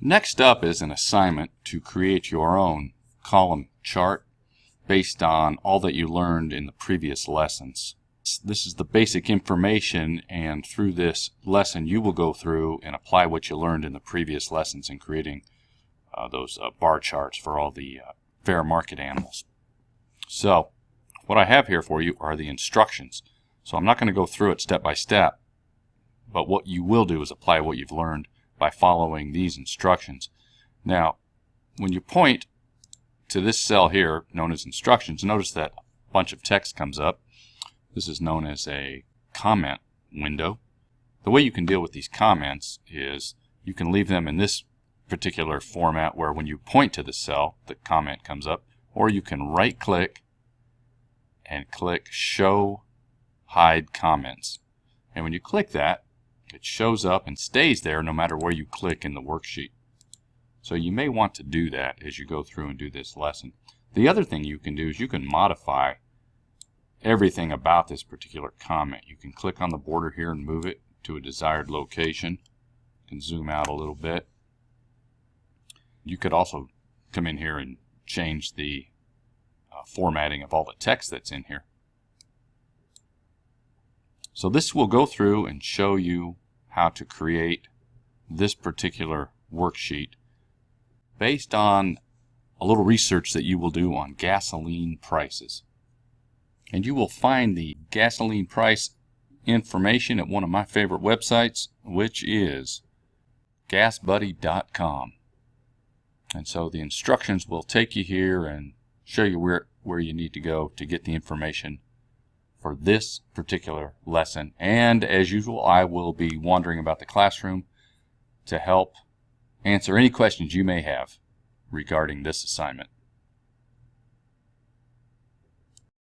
Next up is an assignment to create your own column chart based on all that you learned in the previous lessons. This is the basic information, and through this lesson you will go through and apply what you learned in the previous lessons in creating those bar charts for all the fair market animals. So what I have here for you are the instructions. So I'm not going to go through it step by step, but what you will do is apply what you've learned by following these instructions. Now, when you point to this cell here known as instructions, notice that a bunch of text comes up. This is known as a comment window. The way you can deal with these comments is you can leave them in this particular format where when you point to the cell, the comment comes up, or you can right click and click Show Hide Comments. And when you click that, it shows up and stays there no matter where you click in the worksheet. So you may want to do that as you go through and do this lesson. The other thing you can do is you can modify everything about this particular comment. You can click on the border here and move it to a desired location. You can zoom out a little bit. You could also come in here and change the formatting of all the text that's in here. So this will go through and show you how to create this particular worksheet based on a little research that you will do on gasoline prices. And you will find the gasoline price information at one of my favorite websites, which is gasbuddy.com. And so the instructions will take you here and show you where you need to go to get the information for this particular lesson. And as usual, I will be wandering about the classroom to help answer any questions you may have regarding this assignment.